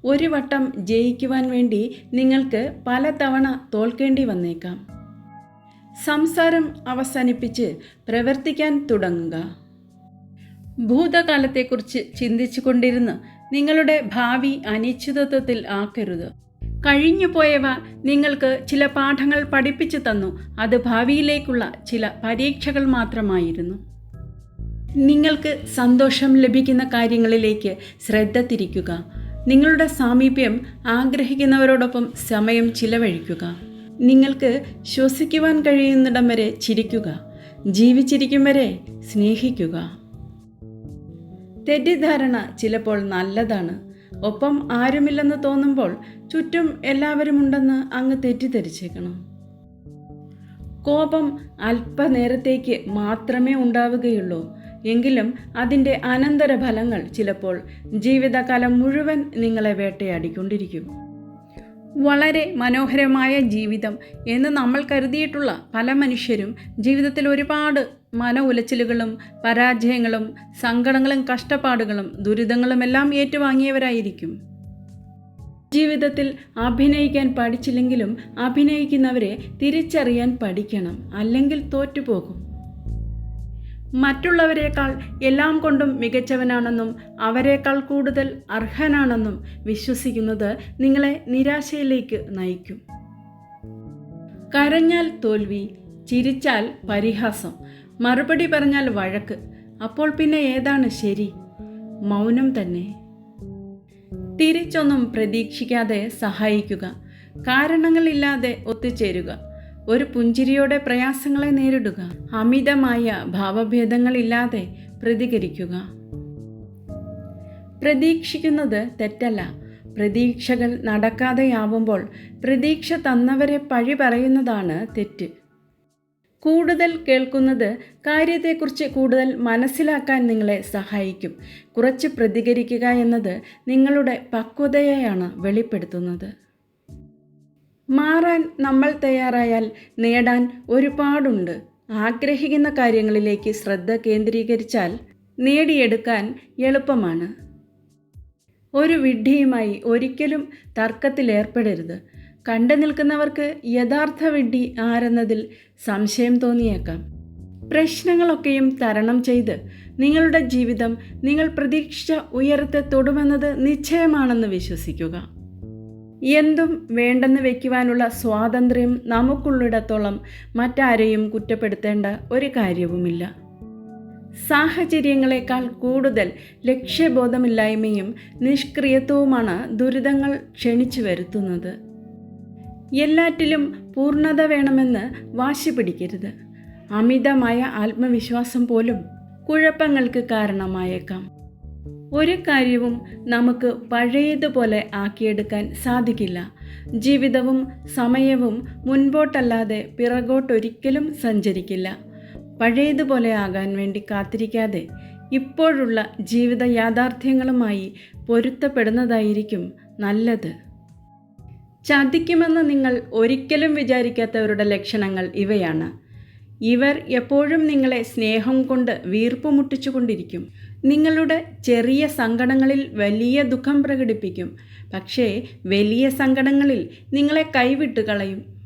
ഒരു വട്ടം ജയിക്കുവാൻ വേണ്ടി നിങ്ങൾക്ക് പലതവണ തോൽക്കേണ്ടി വന്നേക്കാം. സംസാരം അവസാനിപ്പിച്ച് പ്രവർത്തിക്കാൻ തുടങ്ങുക. ഭൂതകാലത്തെക്കുറിച്ച് ചിന്തിച്ചു കൊണ്ടിരുന്ന് നിങ്ങളുടെ ഭാവി അനിശ്ചിതത്വത്തിൽ ആക്കരുത്. കഴിഞ്ഞുപോയവ നിങ്ങൾക്ക് ചില പാഠങ്ങൾ പഠിപ്പിച്ചു തന്നു. അത് ഭാവിയിലേക്കുള്ള ചില പരീക്ഷകൾ മാത്രമായിരുന്നു. നിങ്ങൾക്ക് സന്തോഷം ലഭിക്കുന്ന കാര്യങ്ങളിലേക്ക് ശ്രദ്ധ തിരിക്കുക. നിങ്ങളുടെ സാമീപ്യം ആഗ്രഹിക്കുന്നവരോടൊപ്പം സമയം ചിലവഴിക്കുക. നിങ്ങൾക്ക് ശ്വസിക്കുവാൻ കഴിയുന്നിടം വരെ ചിരിക്കുക. ജീവിച്ചിരിക്കും വരെ സ്നേഹിക്കുക. തെറ്റിദ്ധാരണ ചിലപ്പോൾ നല്ലതാണ്. ഒപ്പം ആരുമില്ലെന്ന് തോന്നുമ്പോൾ ചുറ്റും എല്ലാവരുമുണ്ടെന്ന് അങ്ങ് തെറ്റിദ്ധരിച്ചേക്കണം. കോപം അല്പനേരത്തേക്ക് മാത്രമേ ഉണ്ടാവുകയുള്ളൂ. എങ്കിലും അതിൻ്റെ അനന്തരഫലങ്ങൾ ചിലപ്പോൾ ജീവിതകാലം മുഴുവൻ നിങ്ങളെ വേട്ടയാടിക്കൊണ്ടിരിക്കും. വളരെ മനോഹരമായ ജീവിതം എന്ന് നമ്മൾ കരുതിയിട്ടുള്ള പല മനുഷ്യരും ജീവിതത്തിൽ ഒരുപാട് ഉലച്ചിലുകളും പരാജയങ്ങളും സങ്കടങ്ങളും കഷ്ടപ്പാടുകളും ദുരിതങ്ങളുമെല്ലാം ഏറ്റുവാങ്ങിയവരായിരിക്കും. ജീവിതത്തിൽ അഭിനയിക്കാൻ പഠിച്ചില്ലെങ്കിലും അഭിനയിക്കുന്നവരെ തിരിച്ചറിയാൻ പഠിക്കണം, അല്ലെങ്കിൽ തോറ്റുപോകും. മറ്റുള്ളവരെക്കാൾ എല്ലാം കൊണ്ടും മികച്ചവനാണെന്നും അവരെക്കാൾ കൂടുതൽ അർഹനാണെന്നും വിശ്വസിക്കുന്നത് നിങ്ങളെ നിരാശയിലേക്ക് നയിക്കും. കരഞ്ഞാൽ തോൽവി, ചിരിച്ചാൽ പരിഹാസം, മറുപടി പറഞ്ഞാൽ വഴക്ക്. അപ്പോൾ പിന്നെ ഏതാണ് ശരി? മൗനം തന്നെ. തിരിച്ചൊന്നും പ്രതീക്ഷിക്കാതെ സഹായിക്കുക. കാരണങ്ങളില്ലാതെ ഒത്തുചേരുക. ഒരു പുഞ്ചിരിയോടെ പ്രയാസങ്ങളെ നേരിടുക. അമിതമായ ഭാവഭേദങ്ങളില്ലാതെ പ്രതികരിക്കുക. പ്രതീക്ഷിക്കുന്നത് തെറ്റല്ല. പ്രതീക്ഷകൾ നടക്കാതെയാവുമ്പോൾ പ്രതീക്ഷ തന്നവരെ പഴി പറയുന്നതാണ് തെറ്റ്. കൂടുതൽ കേൾക്കുന്നത് കാര്യത്തെക്കുറിച്ച് കൂടുതൽ മനസ്സിലാക്കാൻ നിങ്ങളെ സഹായിക്കും. കുറച്ച് പ്രതികരിക്കുക എന്നത് നിങ്ങളുടെ പക്വതയെയാണ് വെളിപ്പെടുത്തുന്നത്. മാറാൻ നമ്മൾ തയ്യാറായാൽ നേടാൻ ഒരുപാടുണ്ട്. ആഗ്രഹിക്കുന്ന കാര്യങ്ങളിലേക്ക് ശ്രദ്ധ കേന്ദ്രീകരിച്ചാൽ നേടിയെടുക്കാൻ എളുപ്പമാണ്. ഒരു വിഡ്ഢിയുമായി ഒരിക്കലും തർക്കത്തിലേർപ്പെടരുത്. കണ്ടു നിൽക്കുന്നവർക്ക് യഥാർത്ഥ വിഡ്ഢി ആരെന്നതിൽ സംശയം തോന്നിയേക്കാം. പ്രശ്നങ്ങളൊക്കെയും തരണം ചെയ്ത് നിങ്ങളുടെ ജീവിതം നിങ്ങൾ പ്രതീക്ഷിച്ച ഉയരത്തെ തൊടുമെന്നത് നിശ്ചയമാണെന്ന് വിശ്വസിക്കുക. എന്തും വേണ്ടെന്ന് വയ്ക്കുവാനുള്ള സ്വാതന്ത്ര്യം നമുക്കുള്ളിടത്തോളം മറ്റാരെയും കുറ്റപ്പെടുത്തേണ്ട ഒരു കാര്യവുമില്ല. സാഹചര്യങ്ങളെക്കാൾ കൂടുതൽ ലക്ഷ്യബോധമില്ലായ്മയും നിഷ്ക്രിയത്വവുമാണ് ദുരിതങ്ങൾ ക്ഷണിച്ചു വരുത്തുന്നത്. എല്ലാറ്റിലും പൂർണ്ണത വേണമെന്ന് വാശി പിടിക്കരുത്. അമിതമായ ആത്മവിശ്വാസം പോലും കുഴപ്പങ്ങൾക്ക് കാരണമായേക്കാം. ഒരു കാര്യവും നമുക്ക് പഴയതുപോലെ ആക്കിയെടുക്കാൻ സാധിക്കില്ല. ജീവിതവും സമയവും മുൻപോട്ടല്ലാതെ പിറകോട്ടൊരിക്കലും സഞ്ചരിക്കില്ല. പഴയതുപോലെ ആകാൻ വേണ്ടി കാത്തിരിക്കാതെ ഇപ്പോഴുള്ള ജീവിത യാഥാർത്ഥ്യങ്ങളുമായി പൊരുത്തപ്പെടുന്നതായിരിക്കും നല്ലത്. ചതിക്കുമെന്ന് നിങ്ങൾ ഒരിക്കലും വിചാരിക്കാത്തവരുടെ ലക്ഷണങ്ങൾ ഇവയാണ്. ഇവർ എപ്പോഴും നിങ്ങളെ സ്നേഹം കൊണ്ട് വീർപ്പ് മുട്ടിച്ചുകൊണ്ടിരിക്കും. നിങ്ങളുടെ ചെറിയ സങ്കടങ്ങളിൽ വലിയ ദുഃഖം പ്രകടിപ്പിക്കും. പക്ഷേ വലിയ സങ്കടങ്ങളിൽ നിങ്ങളെ കൈവിട്ട് കളയും.